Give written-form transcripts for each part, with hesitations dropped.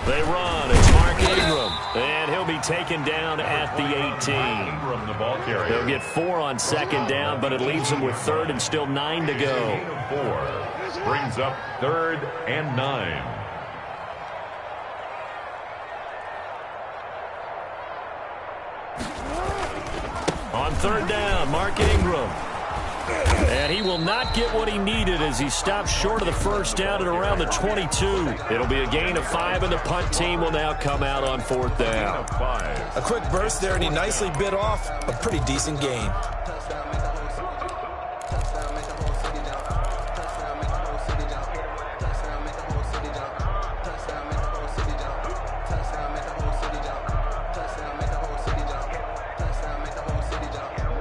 They run. It's Mark Ingram. And he'll be taken down at the 18. Ingram, the ball carrier. They'll get 4 on second down, but it leaves them with third and still 9 to go. 4 brings up 3rd and 9. On 3rd down, Mark Ingram. And he will not get what he needed as he stops short of the first down at around the 22. It'll be a gain of 5, and the punt team will now come out on 4th down. A quick burst there, and he nicely bit off a pretty decent gain.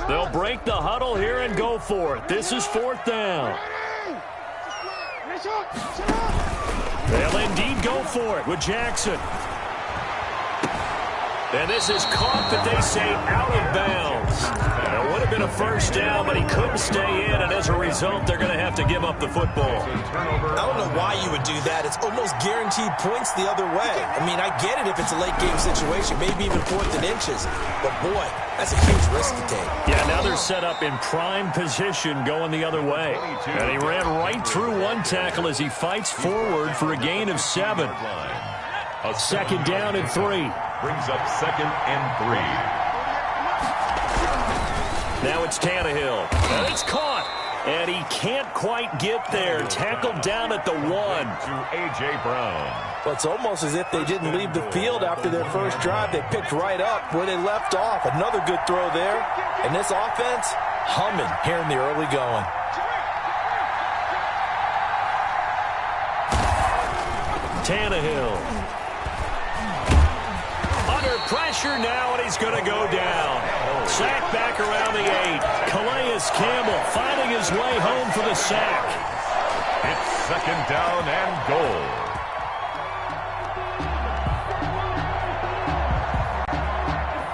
They'll break the huddle here and go for it. This is 4th down. They'll indeed go for it with Jackson. And this is caught, but they say out of bounds. It would have been a first down, but he couldn't stay in, and as a result, they're going to have to give up the football. I don't know why you would do that. It's almost guaranteed points the other way. I mean, I get it if it's a late-game situation, maybe even 4th and inches. But, boy, that's a huge risk to take. Yeah, now they're set up in prime position going the other way. And he ran right through one tackle as he fights forward for a gain of 7. A second down and 3. Brings up 2nd and 3. Now it's Tannehill. And it's caught. And he can't quite get there. Tackled down at the 1. To A.J. Brown. Well, it's almost as if they didn't leave the field after their first drive. They picked right up where they left off. Another good throw there. And this offense, humming here in the early going. Tannehill. Under pressure now, and he's going to go down. Sack back around the 8. Calais Campbell finding his way home for the sack. It's 2nd down and goal.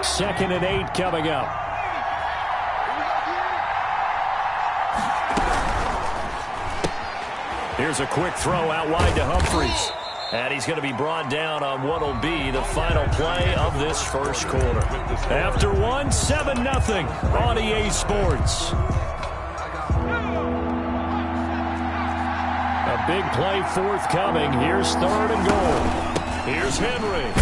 Second and 8 coming up. Here's a quick throw out wide to Humphries. And he's going to be brought down on what will be the final play of this first quarter. After 1, 7-0 on EA Sports. A big play forthcoming. Here's 3rd and goal. Here's Henry.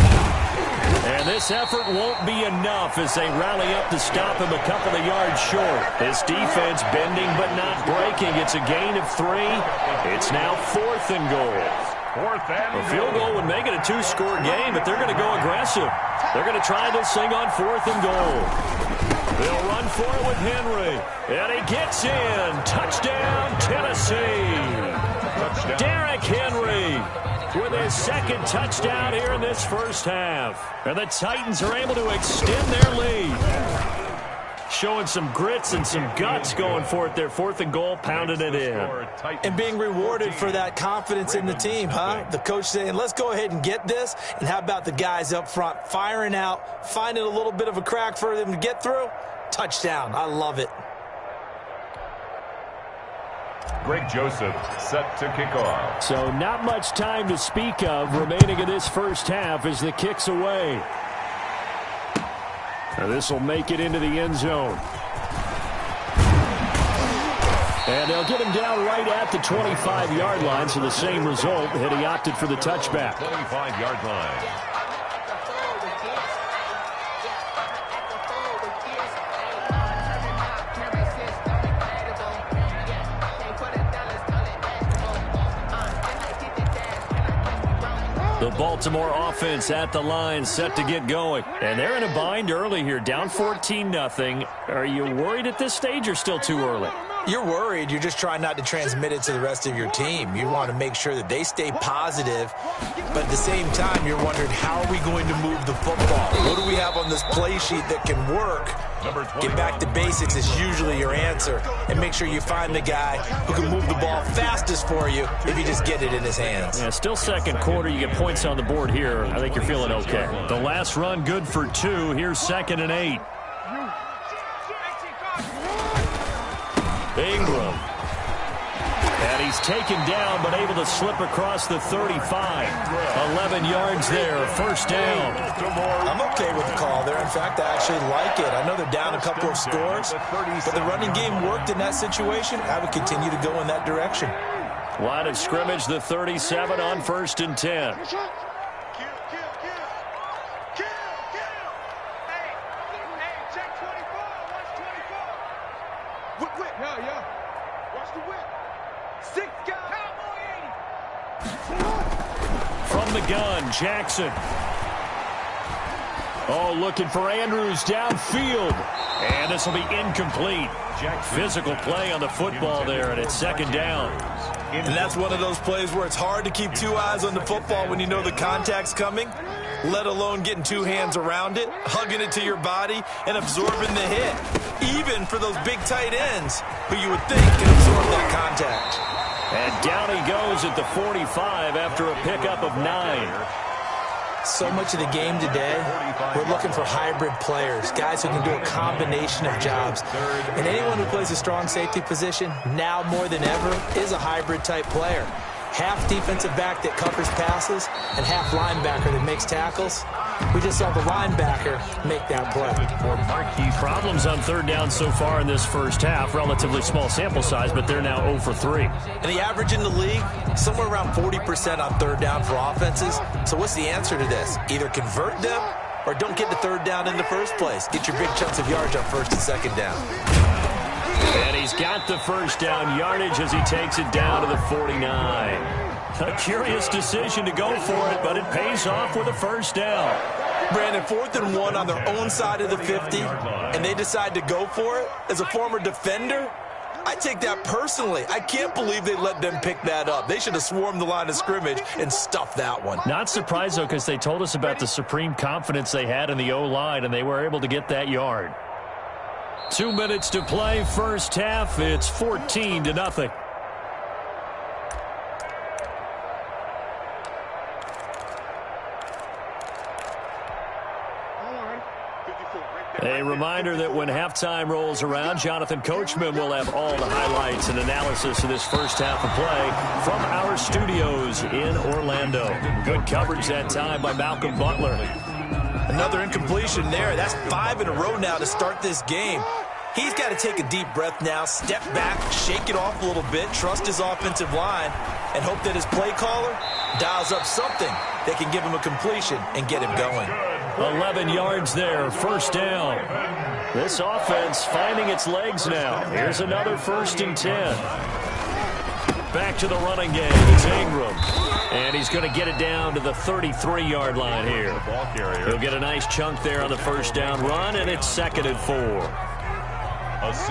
And this effort won't be enough as they rally up to stop him a couple of yards short. This defense bending but not breaking. It's a gain of 3. It's now 4th and goal. A field goal would make it a 2-score game, but they're going to go aggressive. They're going to try this thing on 4th and goal. They'll run for it with Henry. And he gets in. Touchdown, Tennessee. Touchdown. Derrick Henry with his 2nd touchdown here in this first half. And the Titans are able to extend their lead. Showing some grits and some guts going for it. Their 4th and goal, pounded it in. And being rewarded for that confidence in the team, huh? The coach saying, let's go ahead and get this. And how about the guys up front firing out, finding a little bit of a crack for them to get through? Touchdown. I love it. Greg Joseph set to kick off. So not much time to speak of remaining in this first half as the kick's away. Now this will make it into the end zone. And they'll get him down right at the 25-yard line, so the same result, had he opted for the touchback. 25-yard line. The Baltimore offense at the line, set to get going. And they're in a bind early here, down 14-0. Are you worried at this stage or still too early? You're worried. You're just trying not to transmit it to the rest of your team. You want to make sure that they stay positive, but at the same time, you're wondering, how are we going to move the football? What do we have on this play sheet that can work? Get back to basics is usually your answer, and make sure you find the guy who can move the ball fastest for you if you just get it in his hands. Yeah, still second quarter. You get points on the board here. I think you're feeling okay. The last run good for 2. Here's 2nd and 8. Ingram. And he's taken down but able to slip across the 35. 11 yards there, first down. I'm okay with the call there. In fact, I actually like it. I know they're down a couple of scores, but the running game worked in that situation. I would continue to go in that direction. Line of scrimmage, the 37 on 1st and 10. From the gun, Jackson. Oh, looking for Andrews downfield. And this will be incomplete. Physical play on the football there, and it's second down. And that's one of those plays where it's hard to keep two eyes on the football when you know the contact's coming, let alone getting two hands around it, hugging it to your body, and absorbing the hit. Even for those big tight ends who you would think can absorb that contact. And down he goes at the 45 after a pickup of 9. So much of the game today, we're looking for hybrid players, guys who can do a combination of jobs. And anyone who plays a strong safety position, now more than ever, is a hybrid type player. Half defensive back that covers passes and half linebacker that makes tackles. We just saw the linebacker make that play. Marquee problems on third down so far in this first half. Relatively small sample size, but they're now 0 for 3. And the average in the league, somewhere around 40% on third down for offenses. So what's the answer to this? Either convert them or don't get the third down in the first place. Get your big chunks of yardage on first and second down. And he's got the first down yardage as he takes it down to the 49. A curious decision to go for it, but it pays off with a first down. Brandon, 4th and 1 on their own side of the 50, and they decide to go for it. As a former defender, I take that personally. I can't believe they let them pick that up. They should have swarmed the line of scrimmage and stuffed that one. Not surprised, though, because they told us about the supreme confidence they had in the O-line, and they were able to get that yard. 2 minutes to play, first half. It's 14-0. A reminder that when halftime rolls around, Jonathan Coachman will have all the highlights and analysis of this first half of play from our studios in Orlando. Good coverage that time by Malcolm Butler. Another incompletion there. That's 5 in a row now to start this game. He's got to take a deep breath now, step back, shake it off a little bit, trust his offensive line, and hope that his play caller dials up something that can give him a completion and get him going. 11 yards there, first down. This offense finding its legs now. Here's another 1st and 10. Back to the running game. It's Ingram. And he's going to get it down to the 33-yard line here. He'll get a nice chunk there on the first down run, and it's 2nd and 4.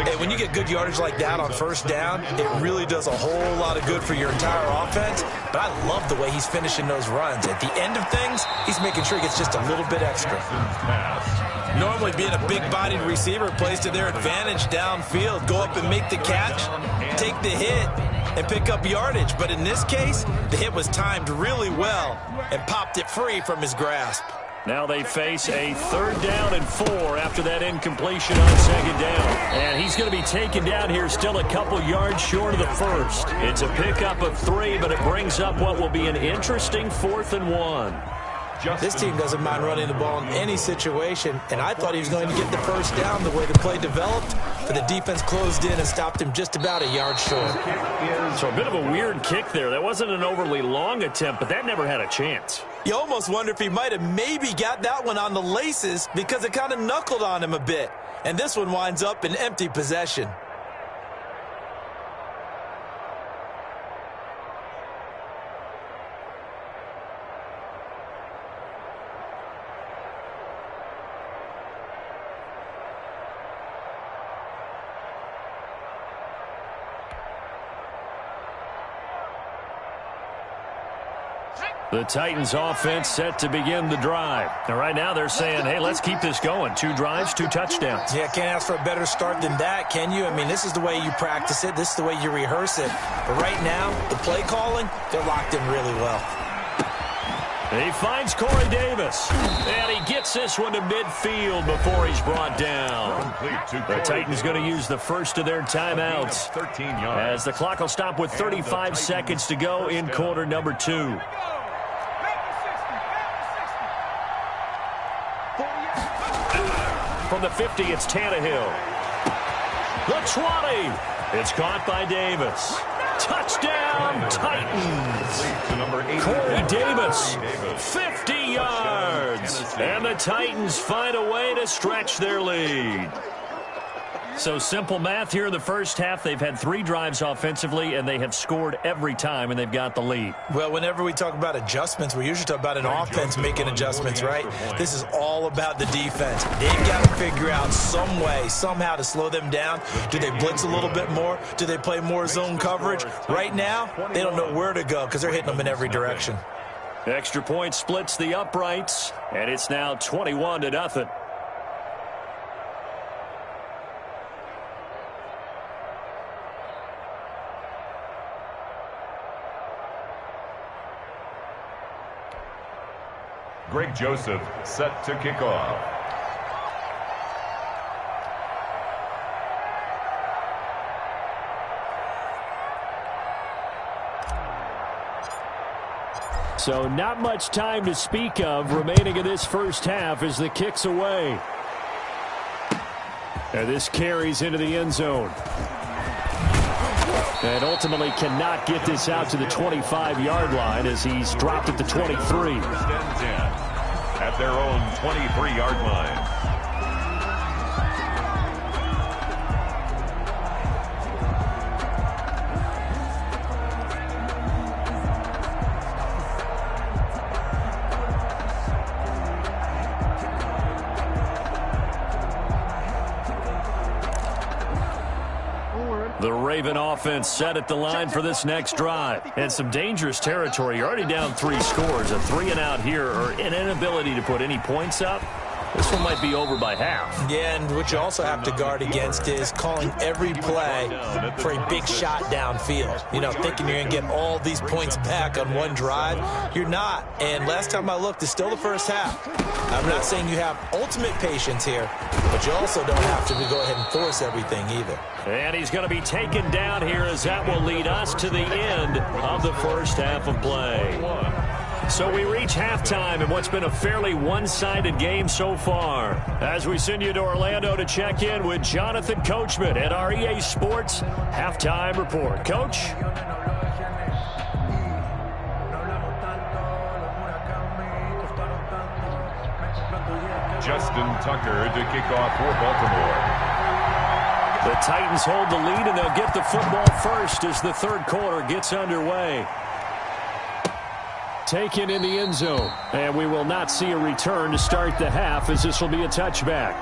Hey, when you get good yardage like that on first down, it really does a whole lot of good for your entire offense. But I love the way he's finishing those runs. At the end of things, he's making sure he gets just a little bit extra. Normally, being a big-bodied receiver plays to their advantage downfield. Go up and make the catch, take the hit, and pick up yardage. But in this case, the hit was timed really well and popped it free from his grasp. Now they face a 3rd down and 4 after that incompletion on 2nd down. And he's going to be taken down here still a couple yards short of the first. It's a pickup of 3, but it brings up what will be an interesting 4th and 1. This team doesn't mind running the ball in any situation, and I thought he was going to get the first down the way the play developed, but the defense closed in and stopped him just about a yard short. So a bit of a weird kick there. That wasn't an overly long attempt, but that never had a chance. You almost wonder if he might have maybe got that one on the laces because it kind of knuckled on him a bit. And this one winds up in empty possession. The Titans offense set to begin the drive. Now, right now they're saying, hey, let's keep this going. 2 drives, 2 touchdowns. Yeah, can't ask for a better start than that, can you? I mean, this is the way you practice it. This is the way you rehearse it. But right now, the play calling, they're locked in really well. He finds Corey Davis, and he gets this one to midfield before he's brought down. The Titans going to use the first of their timeouts as the clock will stop with 35 seconds to go in quarter number 2. From the 50, it's Tannehill. The 20. It's caught by Davis. Touchdown, Titans. Corey Davis, 50 yards. And the Titans find a way to stretch their lead. So simple math here in the first half. They've had 3 drives offensively, and they have scored every time, and they've got the lead. Well, whenever we talk about adjustments, we usually talk about an offense making adjustments, right? This is all about the defense. They've got to figure out some way, somehow to slow them down. Do they blitz a little bit more? Do they play more zone coverage? Right now, they don't know where to go because they're hitting them in every direction. Extra point splits the uprights, and it's now 21-0. Greg Joseph set to kick off. So not much time to speak of remaining in this first half as the kick's away. And this carries into the end zone. And ultimately cannot get this out to the 25-yard line as he's dropped at the 23. At their own 23-yard line. The Raven offense set at the line for this next drive. And some dangerous territory. You're already down 3 scores. A 3-and-out here or an inability to put any points up. This one might be over by half. Yeah, and what you also have to guard against is calling every play for a big shot downfield. You know, thinking you're going to get all these points back on one drive. You're not. And last time I looked, it's still the first half. I'm not saying you have ultimate patience here, but you also don't have to go ahead and force everything either. And he's going to be taken down here as that will lead us to the end of the first half of play. So we reach halftime in what's been a fairly one-sided game so far. As we send you to Orlando to check in with Jonathan Coachman at our EA Sports Halftime Report. Coach? Justin Tucker to kick off for Baltimore. The Titans hold the lead, and they'll get the football first as the third quarter gets underway. Taken in the end zone, and we will not see a return to start the half as this will be a touchback.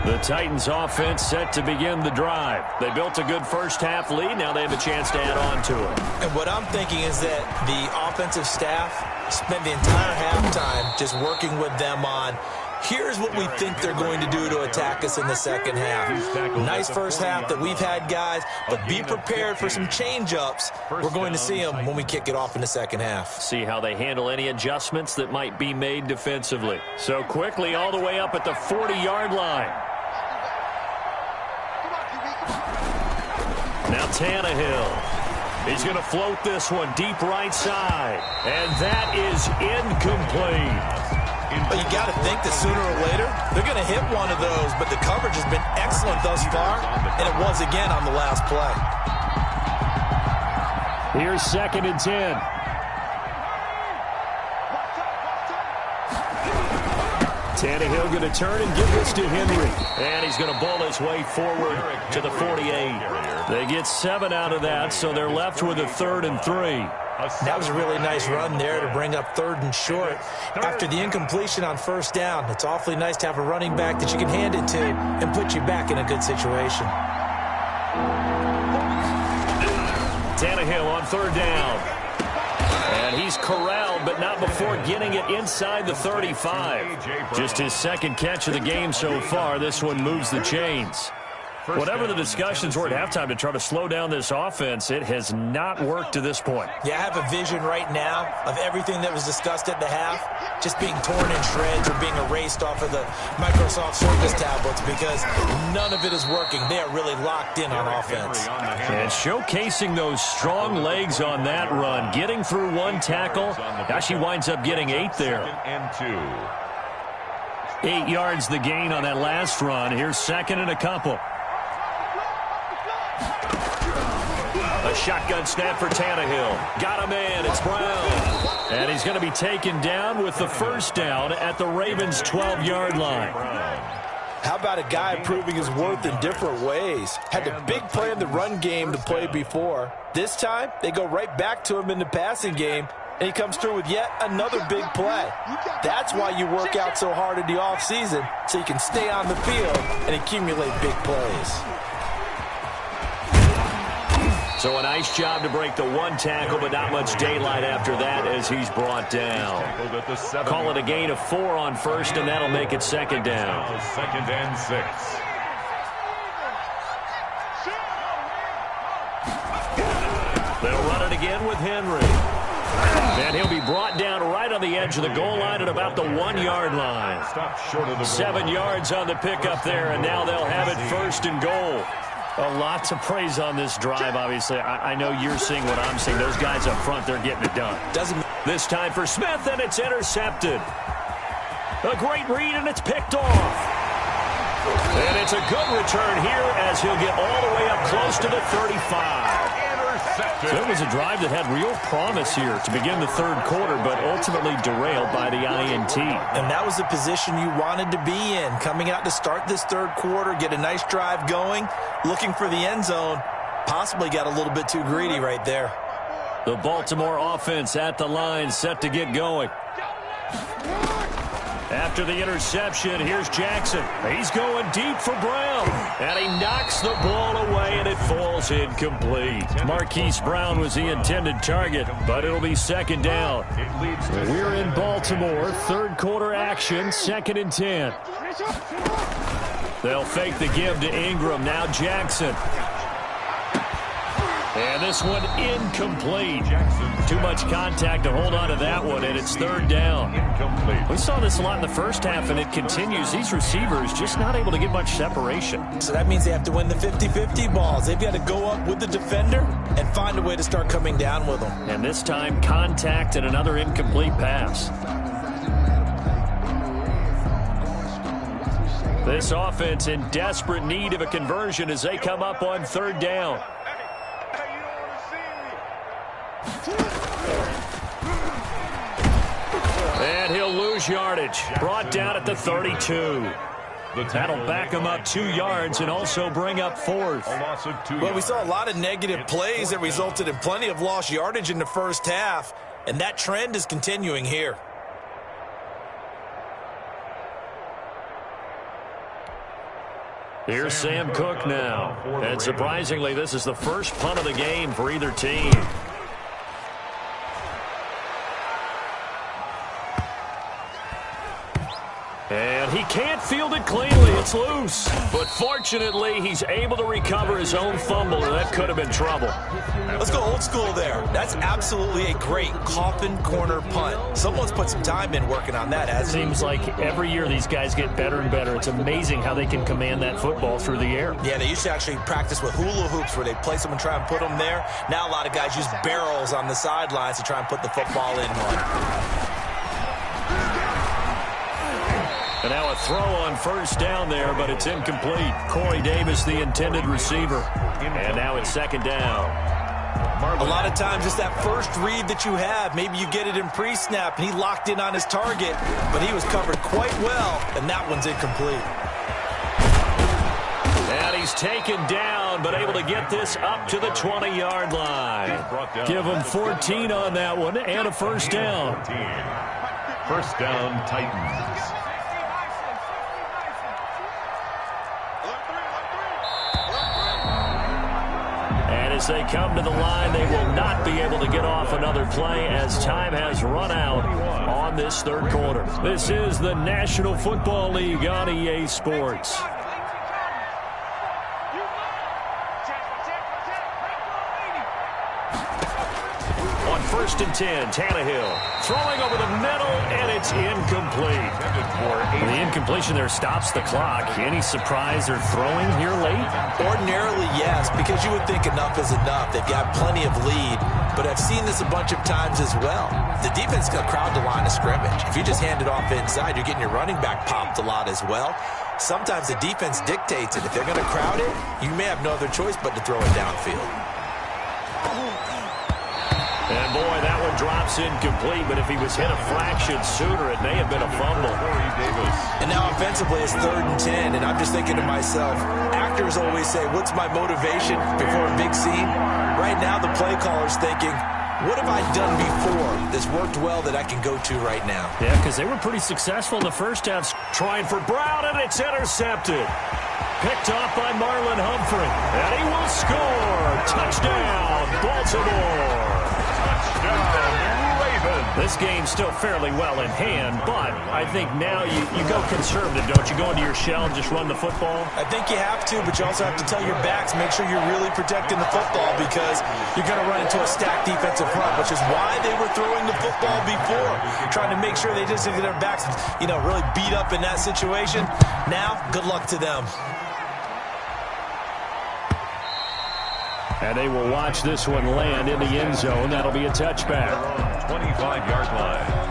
The Titans offense set to begin the drive. They built a good first half lead. Now they have a chance to add on to it. And what I'm thinking is that the offensive staff spent the entire halftime just working with them on, here's what we think they're going to do to attack us in the second half. Nice first half that we've had, guys, but be prepared for some change-ups. We're going to see them when we kick it off in the second half. See how they handle any adjustments that might be made defensively. So quickly all the way up at the 40-yard line. Now Tannehill. He's going to float this one deep right side. And that is incomplete. But you got to think that sooner or later, they're going to hit one of those. But the coverage has been excellent thus far, and it was again on the last play. Here's 2nd and 10. Tannehill going to turn and give this to Henry. And he's going to bowl his way forward to the 48. They get 7 out of that, so they're left with a 3rd and 3. That was a really nice run there to bring up 3rd and short. After the incompletion on first down, it's awfully nice to have a running back that you can hand it to and put you back in a good situation. Tannehill on 3rd down. And he's corralled, but not before getting it inside the 35. Just his second catch of the game so far. This one moves the chains. Whatever the discussions were at halftime to try to slow down this offense, it has not worked to this point. Yeah, I have a vision right now of everything that was discussed at the half just being torn in shreds or being erased off of the Microsoft Surface tablets because none of it is working. They are really locked in on offense. And showcasing those strong legs on that run, getting through one tackle. Now she winds up getting 8 there. 8 yards the gain on that last run. Here's second and a couple. A shotgun snap for Tannehill. Got him in. It's Brown. And he's going to be taken down with the first down at the Ravens' 12-yard line. How about a guy proving his worth in different ways? Had a big play in the run game to play before. This time, they go right back to him in the passing game, and he comes through with yet another big play. That's why you work out so hard in the offseason, so you can stay on the field and accumulate big plays. So a nice job to break the one tackle, but not much daylight after that as he's brought down. Call it a gain of 4 on first, and that'll make it second down. Second and 6. They'll run it again with Henry. And he'll be brought down right on the edge of the goal line at about the 1-yard line. 7 yards on the pickup there, and now they'll have it first and goal. A lot to praise on this drive, obviously. I know you're seeing what I'm seeing. Those guys up front, they're getting it done. This time for Smith, and it's intercepted. A great read, and it's picked off. And it's a good return here as he'll get all the way up close to the 35. So it was a drive that had real promise here to begin the third quarter, but ultimately derailed by the INT. And that was the position you wanted to be in, coming out to start this third quarter, get a nice drive going, looking for the end zone. Possibly got a little bit too greedy right there. The Baltimore offense at the line, set to get going. After the interception, here's Jackson. He's going deep for Brown. And he knocks the ball away, and it falls incomplete. Marquise Brown was the intended target, but it'll be second down. We're in Baltimore. Third quarter action, second and 10. They'll fake the give to Ingram. Now Jackson. And this one incomplete. Too much contact to hold on to that one, and it's third down. We saw this a lot in the first half, and it continues. These receivers just not able to get much separation. So that means they have to win the 50-50 balls. They've got to go up with the defender and find a way to start coming down with them. And this time, contact and another incomplete pass. This offense in desperate need of a conversion as they come up on third down. And he'll lose yardage. Brought down at the 32. That'll back him up 2 yards and also bring up fourth. Well, we saw a lot of negative plays that resulted in plenty of lost yardage in the first half, and that trend is continuing here. Here's Sam Cook now. And surprisingly, this is the first punt of the game for either team. And he can't field it cleanly. It's loose. But fortunately, he's able to recover his own fumble, or that could have been trouble. Let's go old school there. That's absolutely a great coffin corner punt. Someone's put some time in working on that. It seems like every year these guys get better and better. It's amazing how they can command that football through the air. Yeah, they used to actually practice with hula hoops where they'd place them and try and put them there. Now a lot of guys use barrels on the sidelines to try and put the football in one. And now a throw on first down there, but it's incomplete. Corey Davis, the intended receiver. And now it's second down. A lot of times it's that first read that you have. Maybe you get it in pre-snap, and he locked in on his target, but he was covered quite well, and that one's incomplete. And he's taken down, but able to get this up to the 20-yard line. Give him 14 on that one, and a first down. First down, Titans. As they come to the line, they will not be able to get off another play as time has run out on this third quarter. This is the National Football League on EA Sports. On 1st and 10, Tannehill throwing over the middle, and it's incomplete. The incompletion there stops the clock. Any surprise or throwing here late? Ordinarily, yes, because you would think enough is enough. They've got plenty of lead, but I've seen this a bunch of times as well. The defense got crowd the line of scrimmage. If you just hand it off inside, you're getting your running back popped a lot as well. Sometimes the defense dictates it. If they're going to crowd it, you may have no other choice but to throw it downfield. And, boy, that one drops incomplete, but if he was hit a fraction sooner, it may have been a fumble. And now offensively, it's 3rd and 10, and I'm just thinking to myself, actors always say, what's my motivation before a big scene? Right now, the play caller's thinking, what have I done before that's worked well that I can go to right now? Yeah, because they were pretty successful in the first half. Trying for Brown, and it's intercepted. Picked off by Marlon Humphrey. And he will score. Touchdown, Baltimore. This game's still fairly well in hand, but I think now you go conservative, don't you? Go into your shell and just run the football? I think you have to, but you also have to tell your backs, make sure you're really protecting the football because you're going to run into a stacked defensive front, which is why they were throwing the football before, trying to make sure they just get their backs, really beat up in that situation. Now, good luck to them. And they will watch this one land in the end zone. That'll be a touchback. 25-yard line.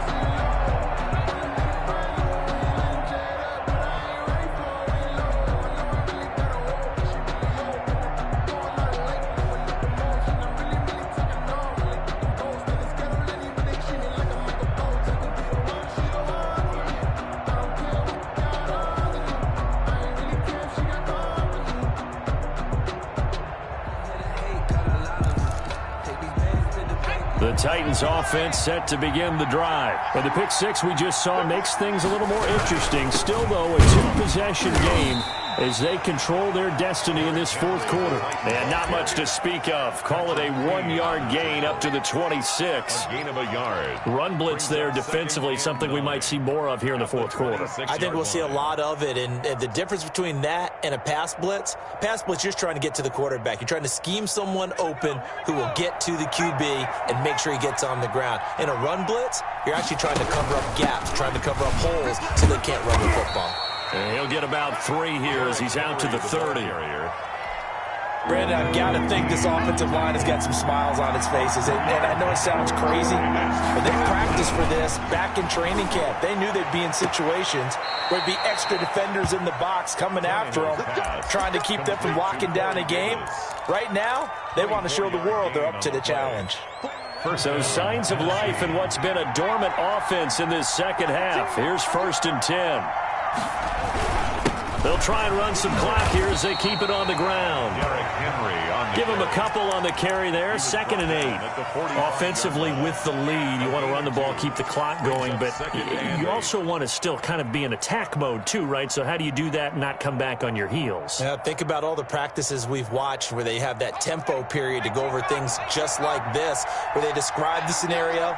The Titans offense set to begin the drive. And the pick six we just saw makes things a little more interesting. Still, though, a two-possession game as they control their destiny in this fourth quarter. And not much to speak of. Call it a 1-yard gain up to the 26. A gain of a yard. Run blitz there defensively, something we might see more of here in the fourth quarter. I think we'll see a lot of it, and the difference between that and a pass blitz, you're just trying to get to the quarterback. You're trying to scheme someone open who will get to the QB and make sure he gets on the ground. In a run blitz, you're actually trying to cover up gaps, trying to cover up holes so they can't run the football. And he'll get about 3 here as he's out to the 30. Brandon, I've got to think this offensive line has got some smiles on its faces. And I know it sounds crazy, but they practiced for this back in training camp. They knew they'd be in situations where there'd be extra defenders in the box coming after them, trying to keep them from locking down a game. Right now, they want to show the world they're up to the challenge. So signs of life in what's been a dormant offense in this second half. Here's 1st and 10. They'll try and run some clock here as they keep it on the ground. Give them a couple on the carry there. 2nd and 8. Offensively with the lead, you want to run the ball, keep the clock going, but you also want to still kind of be in attack mode too, right? So how do you do that and not come back on your heels? Yeah, think about all the practices we've watched where they have that tempo period to go over things just like this, where they describe the scenario,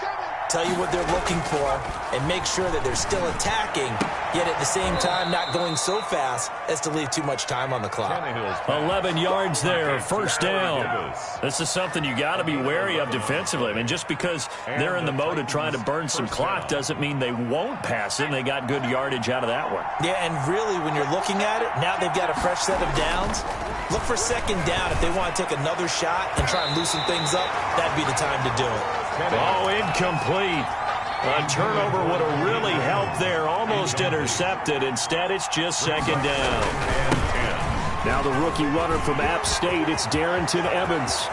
tell you what they're looking for, and make sure that they're still attacking, yet at the same time not going so fast as to leave too much time on the clock. 11 yards there, 1st down. This is something you got to be wary of defensively. I mean, just because they're in the mode of trying to burn some clock doesn't mean they won't pass it, and they got good yardage out of that one. Yeah, and really, when you're looking at it, now they've got a fresh set of downs. Look for 2nd down. If they want to take another shot and try and loosen things up, that'd be the time to do it. Oh, incomplete. A turnover would have really helped there. Almost intercepted. Instead, it's just 2nd down. Now the rookie runner from App State, it's Darrington Evans.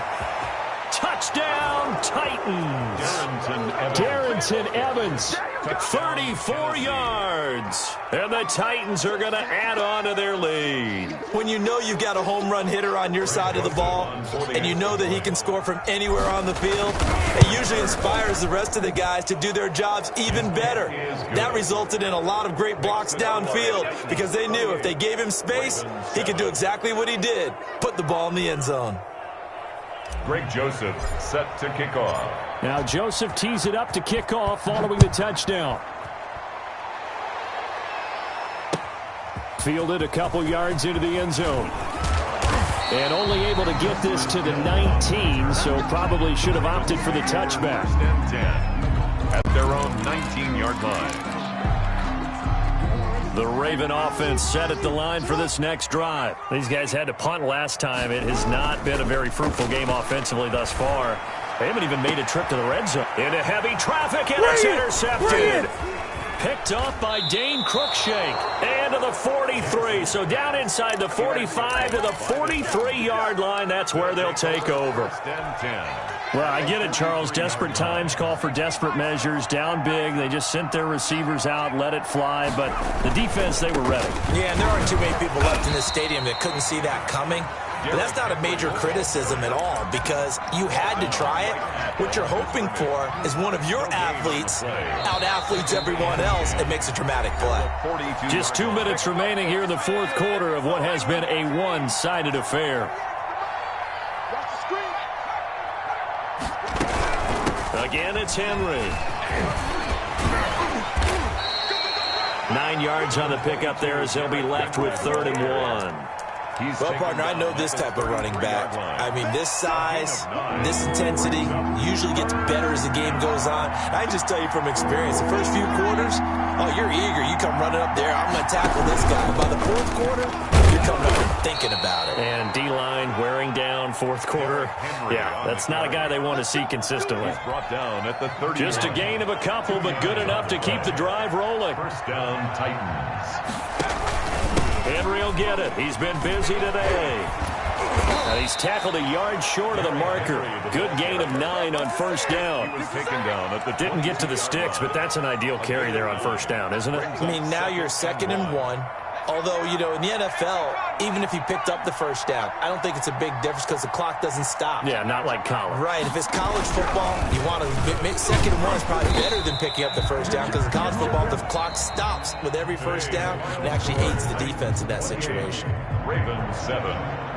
Touchdown, Titans. Darrington Evans, 34 yards. And the Titans are going to add on to their lead. When you know you've got a home run hitter on your side of the ball, and you know that he can score from anywhere on the field, it usually inspires the rest of the guys to do their jobs even better. That resulted in a lot of great blocks downfield because they knew if they gave him space, he could do exactly what he did, put the ball in the end zone. Greg Joseph set to kick off. Now Joseph tees it up to kick off following the touchdown. Fielded a couple yards into the end zone. And only able to get this to the 19, so probably should have opted for the touchback. First and 10 at their own 19-yard line. The Raven offense set at the line for this next drive. These guys had to punt last time. It has not been a very fruitful game offensively thus far. They haven't even made a trip to the red zone. Into heavy traffic, and it's intercepted. Picked off by Dane Cruikshank. And to the 43. So down inside the 45 to the 43-yard line. That's where they'll take over. First and 10. Well, I get it, Charles. Desperate times call for desperate measures. Down big. They just sent their receivers out, let it fly. But the defense, they were ready. Yeah, and there aren't too many people left in this stadium that couldn't see that coming. But that's not a major criticism at all because you had to try it. What you're hoping for is one of your athletes out-athletes everyone else and makes a dramatic play. Just 2 minutes remaining here in the fourth quarter of what has been a one-sided affair. Again, it's Henry. 9 yards on the pickup there as they'll be left with 3rd and 1. Well, partner, I know this type of running back. I mean, this size, this intensity usually gets better as the game goes on. I just tell you from experience, the first few quarters, oh, you're eager. You come running up there, I'm going to tackle this guy. By the fourth quarter, you're coming up and thinking about it. And D-line wearing down fourth quarter. Yeah, that's not a guy they want to see consistently. Brought down at the 30. Just a gain of a couple, but good enough to keep the drive rolling. First down, Titans. Henry will get it. He's been busy today. And he's tackled a yard short of the marker. Good gain of 9 on first down. He was taken down at the Didn't get to the sticks, but that's an ideal carry there on first down, isn't it? I mean, now you're 2nd and 1. Although, you know, in the NFL, even if you picked up the first down, I don't think it's a big difference because the clock doesn't stop. Yeah, not like college. Right. If it's college football, you want to make 2nd and 1 is probably better than picking up the first down because in college football, the clock stops with every first down and actually aids the defense in that situation. Ravens 7.